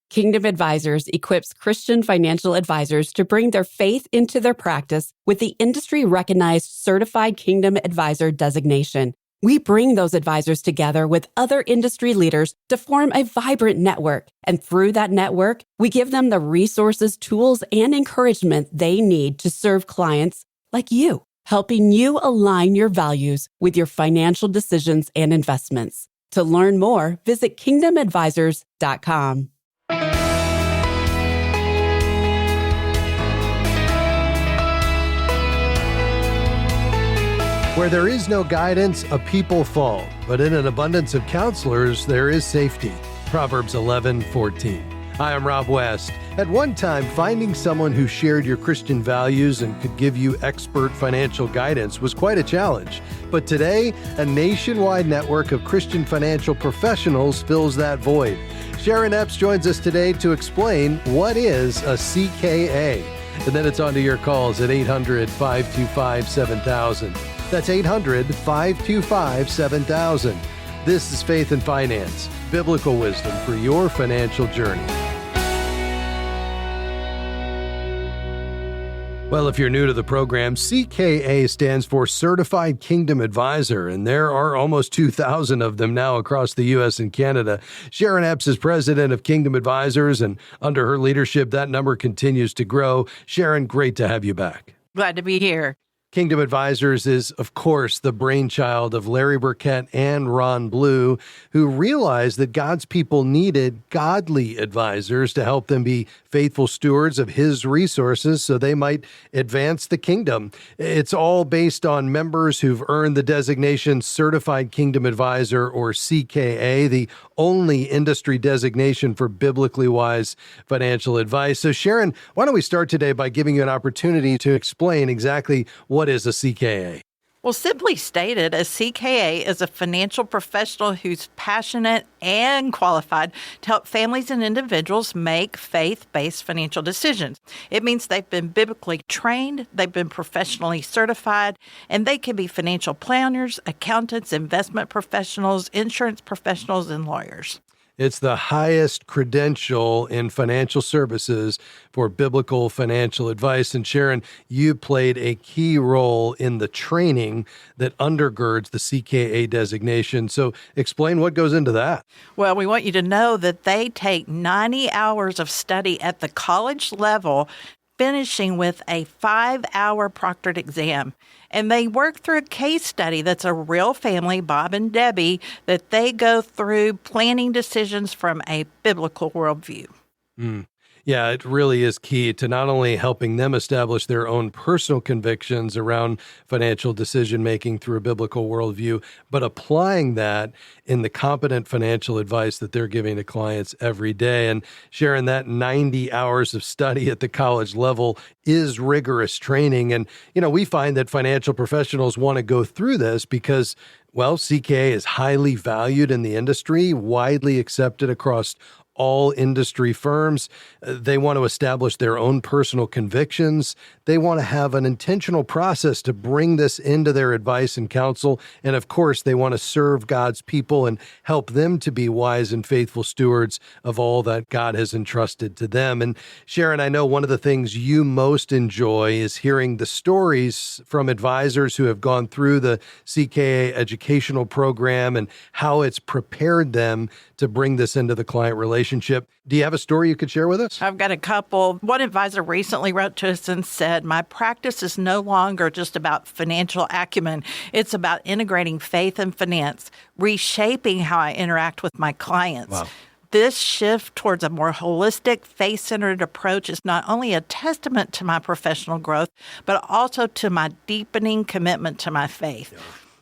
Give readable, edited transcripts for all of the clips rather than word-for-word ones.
Kingdom Advisors equips Christian financial advisors to bring their faith into their practice with the industry-recognized Certified Kingdom Advisor designation. We bring those advisors together with other industry leaders to form a vibrant network. And through that network, we give them the resources, tools, and encouragement they need to serve clients like you, helping you align your values with your financial decisions and investments. To learn more, visit kingdomadvisors.com. Where there is no guidance, a people fall, but in an abundance of counselors, there is safety. Proverbs 11:14. Hi, I'm Rob West. At one time, finding someone who shared your Christian values and could give you expert financial guidance was quite a challenge. But today, a nationwide network of Christian financial professionals fills that void. Sharon Epps joins us today to explain what is a CKA. And then it's on to your calls at 800-525-7000. That's 800-525-7000. This is Faith and Finance, biblical wisdom for your financial journey. Well, if you're new to the program, CKA stands for Certified Kingdom Advisor, and there are almost 2,000 of them now across the U.S. and Canada. Sharon Epps is president of Kingdom Advisors, and under her leadership, that number continues to grow. Sharon, great to have you back. Glad to be here. Kingdom Advisors is, of course, the brainchild of Larry Burkett and Ron Blue, who realized that God's people needed godly advisors to help them be faithful stewards of His resources so they might advance the kingdom. It's all based on members who've earned the designation Certified Kingdom Advisor, or CKA, the only industry designation for biblically wise financial advice. So, Sharon, why don't we start today by giving you an opportunity to explain exactly what is a CKA? Well, simply stated, a CKA is a financial professional who's passionate and qualified to help families and individuals make faith-based financial decisions. It means they've been biblically trained, they've been professionally certified, and they can be financial planners, accountants, investment professionals, insurance professionals, and lawyers. It's the highest credential in financial services for biblical financial advice. And Sharon, you played a key role in the training that undergirds the CKA designation. So explain what goes into that. Well, we want you to know that they take 90 hours of study at the college level, finishing with a 5-hour proctored exam. And they work through a case study that's a real family, Bob and Debbie, that they go through planning decisions from a biblical worldview. Yeah, it really is key to not only helping them establish their own personal convictions around financial decision-making through a biblical worldview, but applying that in the competent financial advice that they're giving to clients every day. And Sharon, that 90 hours of study at the college level is rigorous training. And, we find that financial professionals want to go through this because, well, CKA is highly valued in the industry, widely accepted across all industry firms. They want to establish their own personal convictions. They want to have an intentional process to bring this into their advice and counsel. And of course, they want to serve God's people and help them to be wise and faithful stewards of all that God has entrusted to them. And Sharon, I know one of the things you most enjoy is hearing the stories from advisors who have gone through the CKA educational program and how it's prepared them to bring this into the client relationship. Do you have a story you could share with us? I've got a couple. One advisor recently wrote to us and said, my practice is no longer just about financial acumen. It's about integrating faith and finance, reshaping how I interact with my clients. Wow. This shift towards a more holistic, faith-centered approach is not only a testament to my professional growth, but also to my deepening commitment to my faith. Yeah.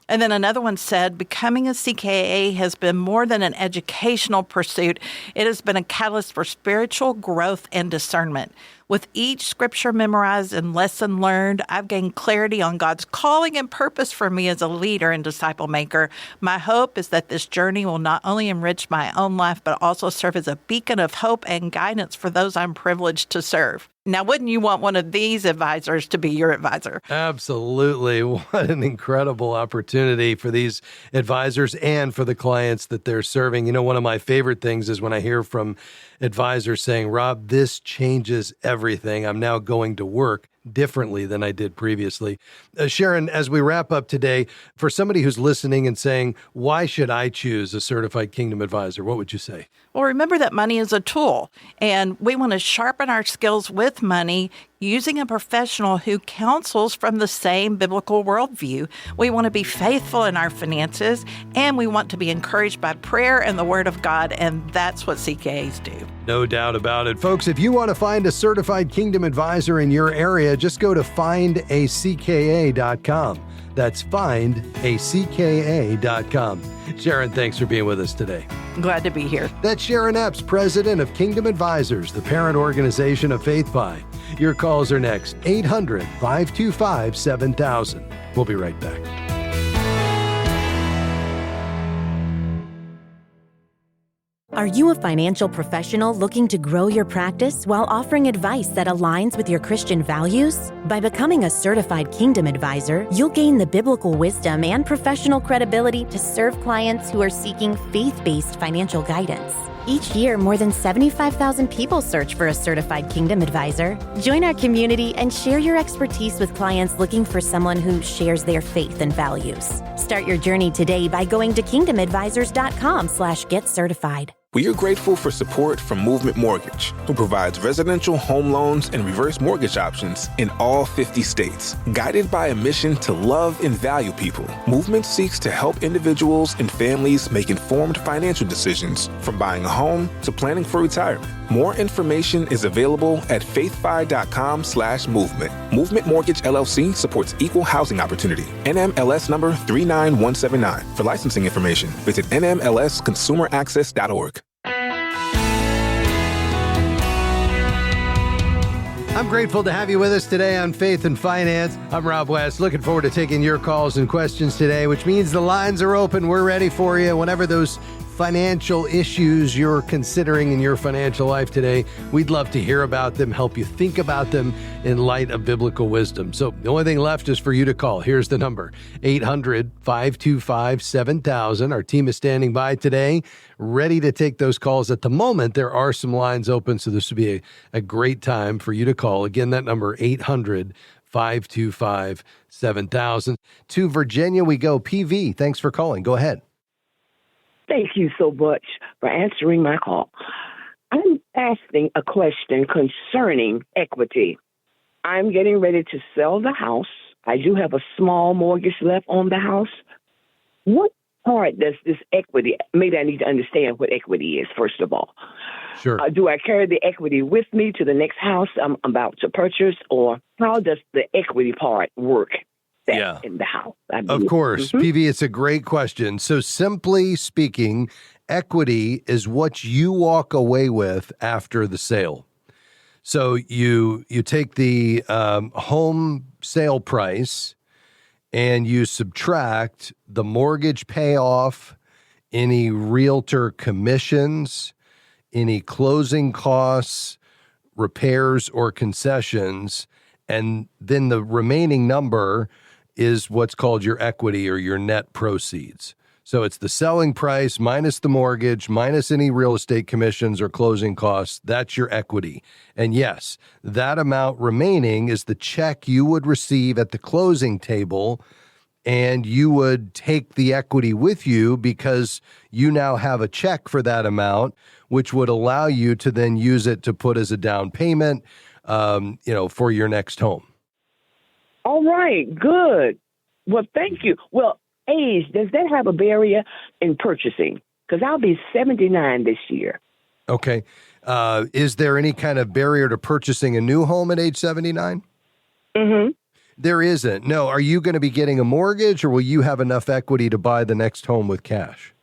And then another one said, becoming a CKA has been more than an educational pursuit. It has been a catalyst for spiritual growth and discernment. With each scripture memorized and lesson learned, I've gained clarity on God's calling and purpose for me as a leader and disciple maker. My hope is that this journey will not only enrich my own life, but also serve as a beacon of hope and guidance for those I'm privileged to serve. Now, wouldn't you want one of these advisors to be your advisor? Absolutely. What an incredible opportunity for these advisors and for the clients that they're serving. You know, one of my favorite things is when I hear from advisors saying, Rob, this changes everything. I'm now going to work differently than I did previously. Sharon, as we wrap up today, for somebody who's listening and saying, why should I choose a certified Kingdom advisor? What would you say? Well, remember that money is a tool, and we want to sharpen our skills with money using a professional who counsels from the same biblical worldview. We want to be faithful in our finances, and we want to be encouraged by prayer and the Word of God, and that's what CKAs do. No doubt about it. Folks, if you want to find a certified Kingdom advisor in your area, just go to findacka.com. That's findacka.com. Sharon, thanks for being with us today. Glad to be here. That's Sharon Epps, president of Kingdom Advisors, the parent organization of Faith Pie. Your calls are next, 800-525-7000. We'll be right back. Are you a financial professional looking to grow your practice while offering advice that aligns with your Christian values? By becoming a certified Kingdom advisor, you'll gain the biblical wisdom and professional credibility to serve clients who are seeking faith-based financial guidance. Each year, more than 75,000 people search for a certified Kingdom advisor. Join our community and share your expertise with clients looking for someone who shares their faith and values. Start your journey today by going to kingdomadvisors.com/get-certified. We are grateful for support from Movement Mortgage, who provides residential home loans and reverse mortgage options in all 50 states. Guided by a mission to love and value people, Movement seeks to help individuals and families make informed financial decisions, from buying a home to planning for retirement. More information is available at faithfi.com/movement. Movement Mortgage LLC supports equal housing opportunity. NMLS number 39179. For licensing information, visit nmlsconsumeraccess.org. I'm grateful to have you with us today on Faith and Finance. I'm Rob West, looking forward to taking your calls and questions today, which means the lines are open. We're ready for you. Whenever those financial issues you're considering in your financial life today, we'd love to hear about them, help you think about them in light of biblical wisdom. So the only thing left is for you to call. Here's the number, 800-525-7000. Our team is standing by today, ready to take those calls. At the moment, there are some lines open, so this would be a great time for you to call. Again, that number, 800-525-7000. To Virginia we go. PV, thanks for calling. Go ahead. Thank you so much for answering my call. I'm asking a question concerning equity. I'm getting ready to sell the house. I do have a small mortgage left on the house. What part does this equity, maybe I need to understand what equity is, first of all. Sure. Do I carry the equity with me to the next house I'm about to purchase, or how does the equity part work? In the house. Of course. PV, it's a great question. So simply speaking, equity is what you walk away with after the sale. So you take the home sale price and you subtract the mortgage payoff, any realtor commissions, any closing costs, repairs or concessions, and then the remaining number is what's called your equity or your net proceeds. So it's the selling price minus the mortgage, minus any real estate commissions or closing costs. That's your equity. And yes, that amount remaining is the check you would receive at the closing table, and you would take the equity with you because you now have a check for that amount, which would allow you to then use it to put as a down payment, for your next home. All right, good. Well, thank you. Well, age, does that have a barrier in purchasing? Because I'll be 79 this year. Okay. Is there any kind of barrier to purchasing a new home at age 79? Mm-hmm. There isn't. No. Are you going to be getting a mortgage, or will you have enough equity to buy the next home with cash?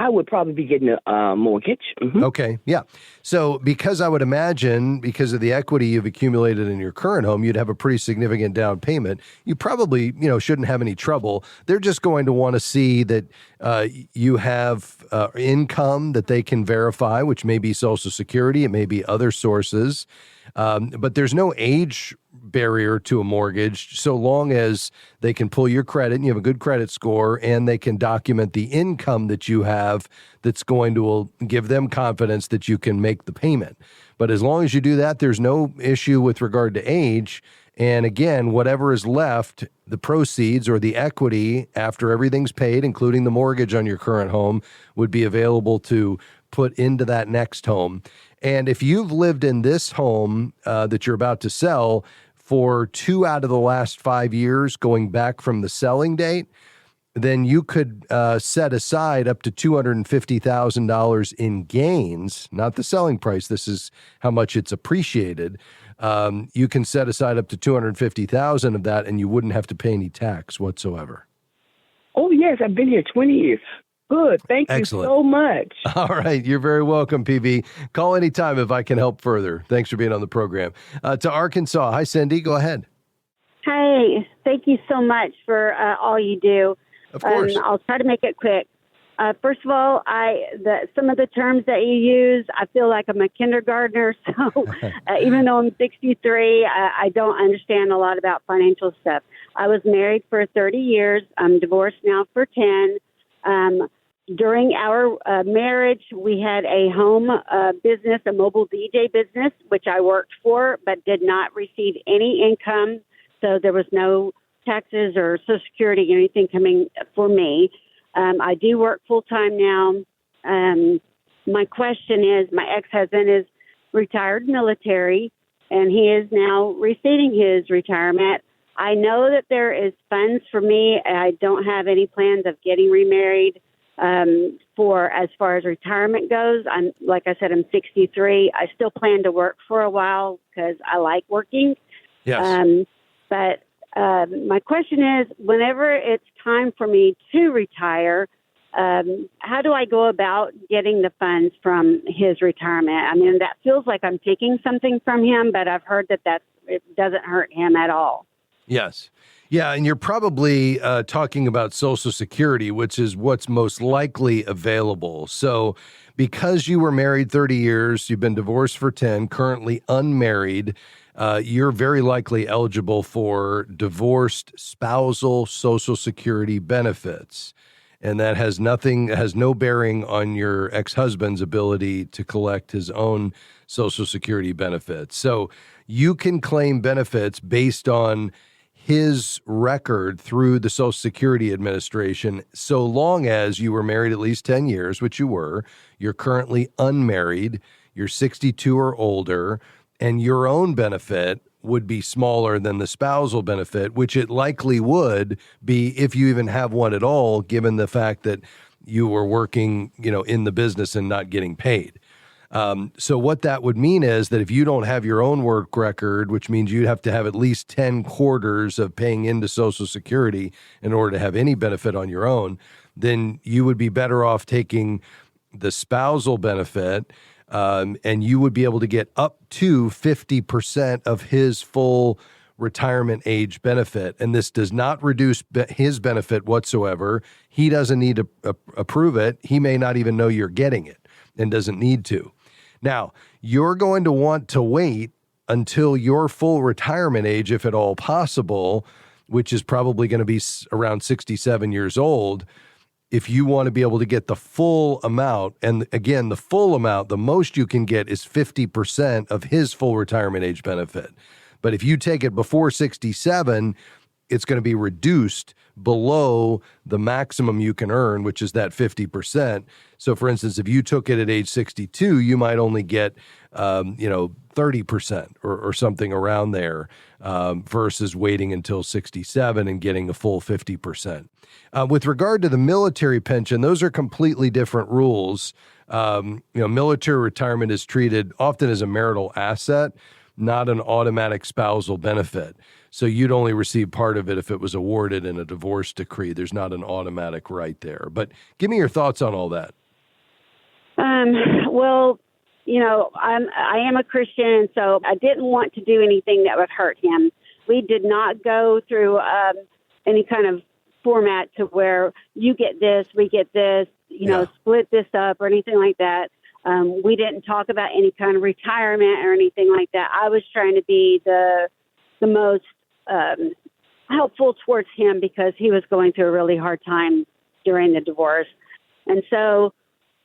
I would probably be getting a mortgage. Mm-hmm. Okay, yeah. So because I would imagine, because of the equity you've accumulated in your current home, you'd have a pretty significant down payment. You probably, shouldn't have any trouble. They're just going to want to see that you have income that they can verify, which may be Social Security, it may be other sources. But there's no age barrier to a mortgage so long as they can pull your credit and you have a good credit score and they can document the income that you have that's going to give them confidence that you can make the payment. But as long as you do that, there's no issue with regard to age. And again, whatever is left, the proceeds or the equity after everything's paid, including the mortgage on your current home, would be available to put into that next home. And if you've lived in this home that you're about to sell for 2 out of the last 5 years, going back from the selling date, then you could set aside up to $250,000 in gains, not the selling price. This is how much it's appreciated. You can set aside up to $250,000 of that, and you wouldn't have to pay any tax whatsoever. Oh, yes. I've been here 20 years. Good. Thank Excellent. you so much. All right. You're very welcome, PB. Call anytime if I can help further. Thanks for being on the program. To Arkansas. Hi, Cindy. Go ahead. Hey, thank you so much for all you do. Of course. I'll try to make it quick. First of all, some of the terms that you use, I feel like I'm a kindergartner. So even though I'm 63, I don't understand a lot about financial stuff. I was married for 30 years. I'm divorced now for 10. During our marriage, we had a home business, a mobile DJ business, which I worked for, but did not receive any income. So there was no taxes or Social Security or anything coming for me. I do work full-time now. My question is, my ex-husband is retired military, and he is now receiving his retirement. I know that there is funds for me. I don't have any plans of getting remarried for as far as retirement goes. Like I said, I'm 63. I still plan to work for a while because I like working. Yes. But my question is, whenever it's time for me to retire, how do I go about getting the funds from his retirement? I mean, that feels like I'm taking something from him, but I've heard that it doesn't hurt him at all. Yes. Yeah, and you're probably talking about Social Security, which is what's most likely available. So because you were married 30 years, you've been divorced for 10, currently unmarried, you're very likely eligible for divorced spousal Social Security benefits. And that has no bearing on your ex-husband's ability to collect his own Social Security benefits. So you can claim benefits based on his record through the Social Security Administration, so long as you were married at least 10 years, which you were, you're currently unmarried, you're 62 or older, and your own benefit would be smaller than the spousal benefit, which it likely would be if you even have one at all, given the fact that you were working, in the business and not getting paid. So what that would mean is that if you don't have your own work record, which means you'd have to have at least 10 quarters of paying into Social Security in order to have any benefit on your own, then you would be better off taking the spousal benefit, and you would be able to get up to 50% of his full retirement age benefit. And this does not reduce his benefit whatsoever. He doesn't need to approve it. He may not even know you're getting it and doesn't need to. Now, you're going to want to wait until your full retirement age, if at all possible, which is probably going to be around 67 years old, if you want to be able to get the full amount. And again, the full amount, the most you can get is 50% of his full retirement age benefit. But if you take it before 67, it's going to be reduced below the maximum you can earn, which is that 50%. So for instance, if you took it at age 62, you might only get, 30% or something around there, versus waiting until 67 and getting a full 50%. With regard to the military pension, those are completely different rules. Military retirement is treated often as a marital asset, not an automatic spousal benefit. So you'd only receive part of it if it was awarded in a divorce decree. There's not an automatic right there. But give me your thoughts on all that. Well, I am a Christian, so I didn't want to do anything that would hurt him. We did not go through any kind of format to where you get this, we get this, split this up or anything like that. We didn't talk about any kind of retirement or anything like that. I was trying to be the most helpful towards him because he was going through a really hard time during the divorce. And so,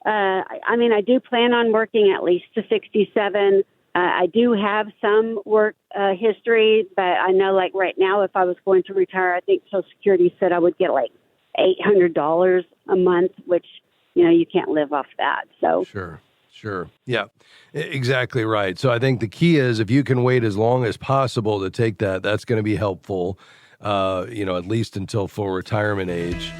I do plan on working at least to 67. I do have some work history, but I know like right now, if I was going to retire, I think Social Security said I would get like $800 a month, which, you can't live off that. So Sure. Yeah, exactly right. So I think the key is if you can wait as long as possible to take that, that's going to be helpful, at least until full retirement age.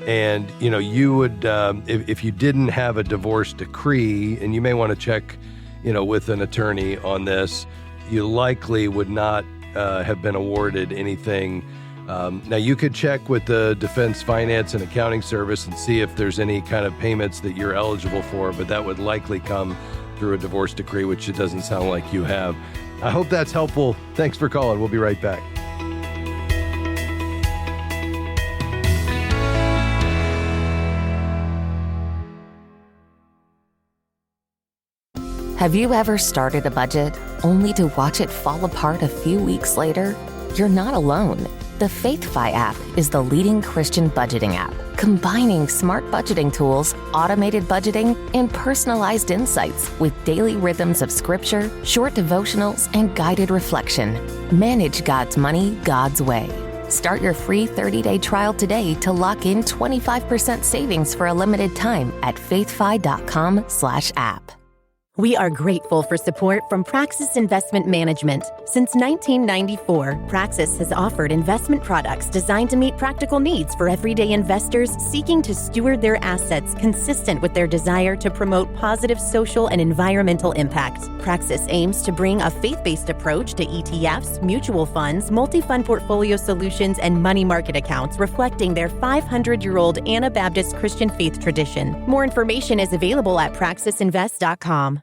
And, you would, if you didn't have a divorce decree, and you may want to check, with an attorney on this, you likely would not have been awarded anything. Now, you could check with the Defense Finance and Accounting Service and see if there's any kind of payments that you're eligible for, but that would likely come through a divorce decree, which it doesn't sound like you have. I hope that's helpful. Thanks for calling. We'll be right back. Have you ever started a budget only to watch it fall apart a few weeks later? You're not alone. The FaithFi app is the leading Christian budgeting app, combining smart budgeting tools, automated budgeting, and personalized insights with daily rhythms of scripture, short devotionals, and guided reflection. Manage God's money God's way. Start your free 30-day trial today to lock in 25% savings for a limited time at faithfi.com/app. We are grateful for support from Praxis Investment Management. Since 1994, Praxis has offered investment products designed to meet practical needs for everyday investors seeking to steward their assets consistent with their desire to promote positive social and environmental impact. Praxis aims to bring a faith-based approach to ETFs, mutual funds, multi-fund portfolio solutions, and money market accounts reflecting their 500-year-old Anabaptist Christian faith tradition. More information is available at praxisinvest.com.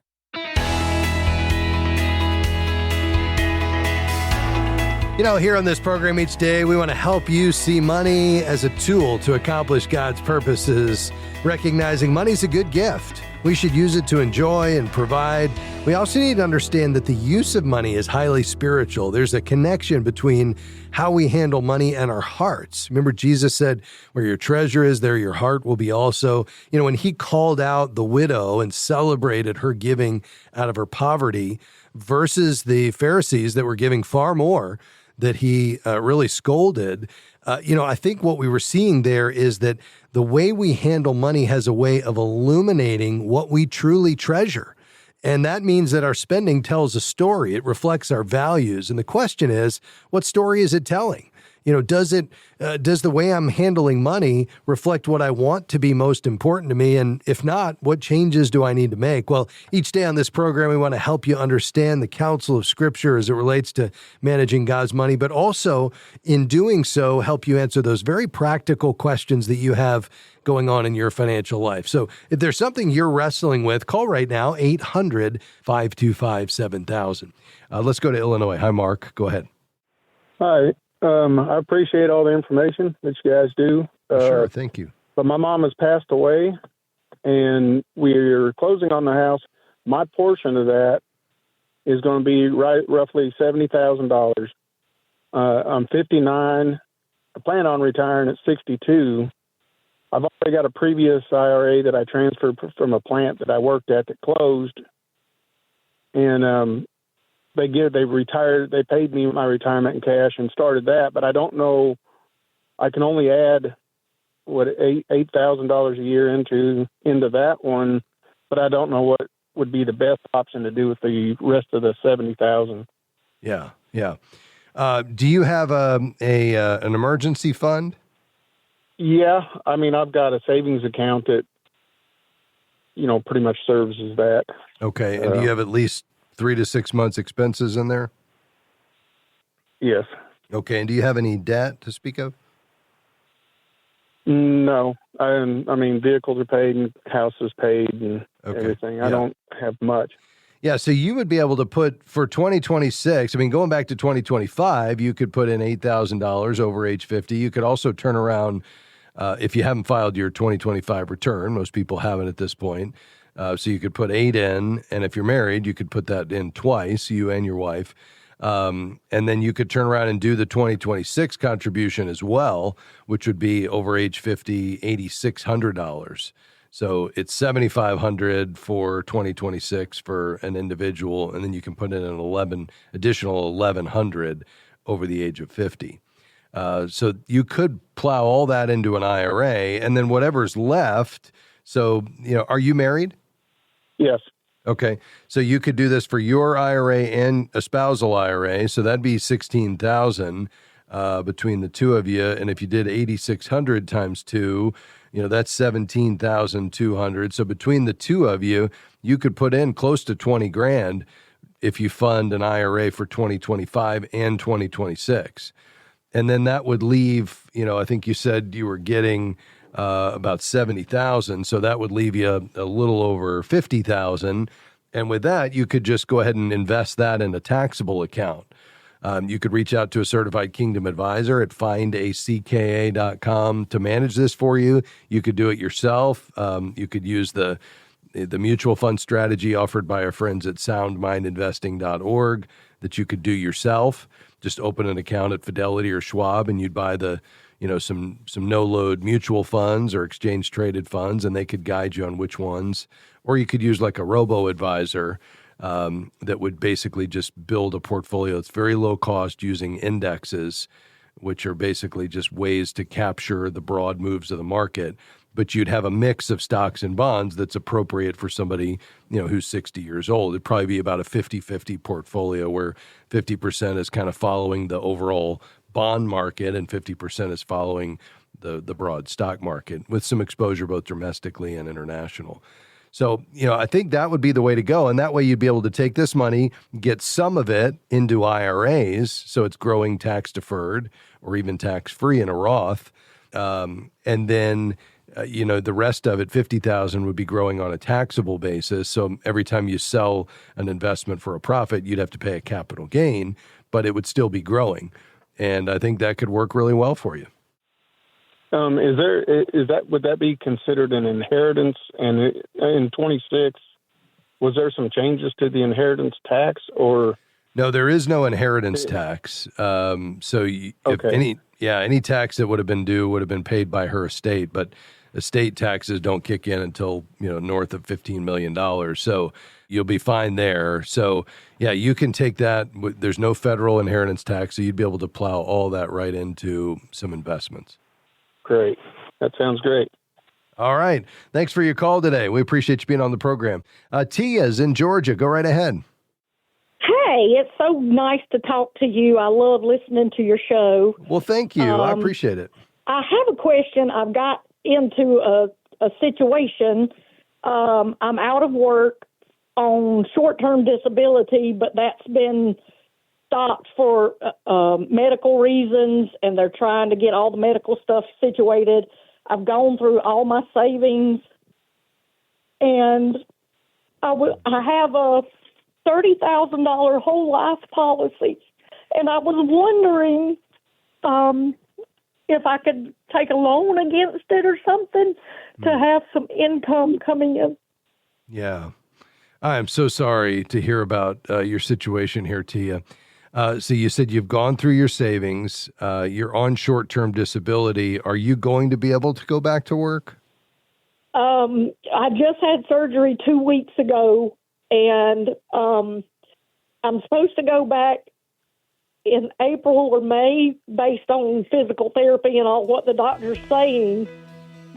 Here on this program each day, we want to help you see money as a tool to accomplish God's purposes, recognizing money's a good gift. We should use it to enjoy and provide. We also need to understand that the use of money is highly spiritual. There's a connection between how we handle money and our hearts. Remember, Jesus said, where your treasure is, there your heart will be also. When he called out the widow and celebrated her giving out of her poverty versus the Pharisees that were giving far more, that he really scolded, I think what we were seeing there is that the way we handle money has a way of illuminating what we truly treasure. And that means that our spending tells a story. It reflects our values. And the question is, what story is it telling? Does the way I'm handling money reflect what I want to be most important to me? And if not, what changes do I need to make? Well, each day on this program, we want to help you understand the counsel of Scripture as it relates to managing God's money, but also in doing so, help you answer those very practical questions that you have going on in your financial life. So if there's something you're wrestling with, call right now, 800-525-7000. Let's go to Illinois. Hi, Mark. Go ahead. Hi. I appreciate all the information that you guys do. Sure, thank you. But my mom has passed away, and we're closing on the house. My portion of that is going to be roughly $70,000. I'm 59. I plan on retiring at 62. I've already got a previous IRA that I transferred from a plant that I worked at that closed, and they paid me my retirement in cash and started that, but I don't know, I can only add $8,000 a year into that one, but I don't know what would be the best option to do with the rest of the 70,000. Yeah. Do you have an emergency fund? Yeah, I've got a savings account that pretty much serves as that. Okay, and do you have at least 3 to 6 months expenses in there? Yes. Okay, and do you have any debt to speak of? No, I mean, vehicles are paid and house is paid and everything. I Yeah. don't have much. Yeah, so you would be able to put for 2026, I mean, going back to 2025, you could put in $8,000 over age 50. You could also turn around, if you haven't filed your 2025 return, most people haven't at this point. So you could put 8 in, and if you're married, you could put that in twice, you and your wife. And then you could turn around and do the 2026 contribution as well, which would be over age 50, $8,600. So it's $7,500 for 2026 for an individual, and then you can put in an additional $1,100 over the age of 50. So you could plow all that into an IRA, and then whatever's left. So, are you married? Yes. Okay. So you could do this for your IRA and a spousal IRA. So that'd be $16,000 between the two of you. And if you did 8,600 times 2, that's 17,200. So between the two of you, you could put in close to 20 grand if you fund an IRA for 2025 and 2026. And then that would leave, I think you said you were getting about 70,000. So that would leave you a little over 50,000. And with that, you could just go ahead and invest that in a taxable account. You could reach out to a certified Kingdom advisor at findacka.com to manage this for you. You could do it yourself. You could use the mutual fund strategy offered by our friends at soundmindinvesting.org that you could do yourself. Just open an account at Fidelity or Schwab, and you'd buy some no-load mutual funds or exchange-traded funds, and they could guide you on which ones. Or you could use like a robo-advisor that would basically just build a portfolio that's very low cost using indexes, which are basically just ways to capture the broad moves of the market. But you'd have a mix of stocks and bonds that's appropriate for somebody, who's 60 years old. It'd probably be about a 50-50 portfolio where 50% is kind of following the overall bond market and 50% is following the broad stock market with some exposure both domestically and international. So, I think that would be the way to go. And that way you'd be able to take this money, get some of it into IRAs, so it's growing tax deferred or even tax free in a Roth. And then, the rest of it, 50,000 would be growing on a taxable basis. So every time you sell an investment for a profit, you'd have to pay a capital gain, but it would still be growing. And I think that could work really well for you. Would that be considered an inheritance? And in 26, was there some changes to the inheritance tax or? No, there is no inheritance tax. If any tax that would have been due would have been paid by her estate, but estate taxes don't kick in until, north of $15 million. So you'll be fine there. So you can take that. There's no federal inheritance tax, so you'd be able to plow all that right into some investments. Great. That sounds great. All right. Thanks for your call today. We appreciate you being on the program. Tia's in Georgia. Go right ahead. Hey, it's so nice to talk to you. I love listening to your show. Well, thank you. I appreciate it. I have a question. I've got into a situation. I'm out of work on short-term disability, but that's been stopped for medical reasons, and they're trying to get all the medical stuff situated. I've gone through all my savings, and I have a $30,000 whole life policy, and I was wondering if I could take a loan against it or something to have some income coming in. Yeah. I am so sorry to hear about your situation here, Tia. So you said you've gone through your savings. You're on short-term disability. Are you going to be able to go back to work? I just had surgery 2 weeks ago, and I'm supposed to go back in April or May based on physical therapy and all what the doctor's saying.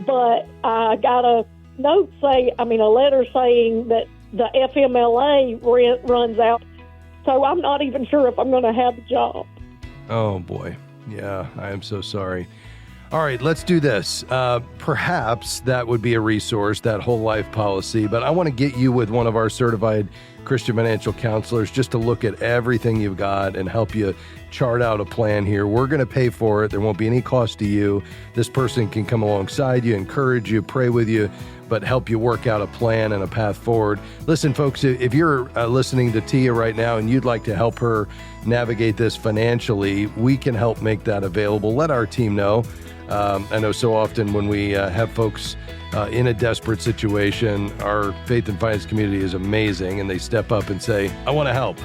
But I got a letter saying that the FMLA runs out. So I'm not even sure if I'm going to have a job. Oh, boy. Yeah, I am so sorry. All right, let's do this. Perhaps that would be a resource, that whole life policy, but I want to get you with one of our certified Christian financial counselors just to look at everything you've got and help you chart out a plan here. We're going to pay for it. There won't be any cost to you. This person can come alongside you, encourage you, pray with you, but help you work out a plan and a path forward. Listen, folks, if you're listening to Tia right now and you'd like to help her navigate this financially, we can help make that available. Let our team know. I know so often when we have folks in a desperate situation, our faith and finance community is amazing, and they step up and say, I want to help.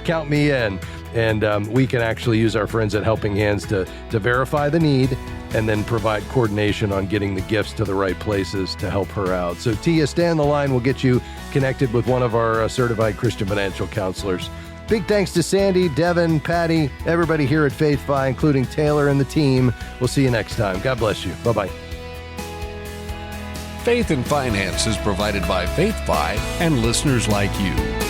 Count me in. And we can actually use our friends at Helping Hands to verify the need and then provide coordination on getting the gifts to the right places to help her out. So Tia, stay on the line. We'll get you connected with one of our certified Christian financial counselors. Big thanks to Sandy, Devin, Patty, everybody here at FaithFi, including Taylor and the team. We'll see you next time. God bless you. Bye-bye. Faith and Finance is provided by FaithFi and listeners like you.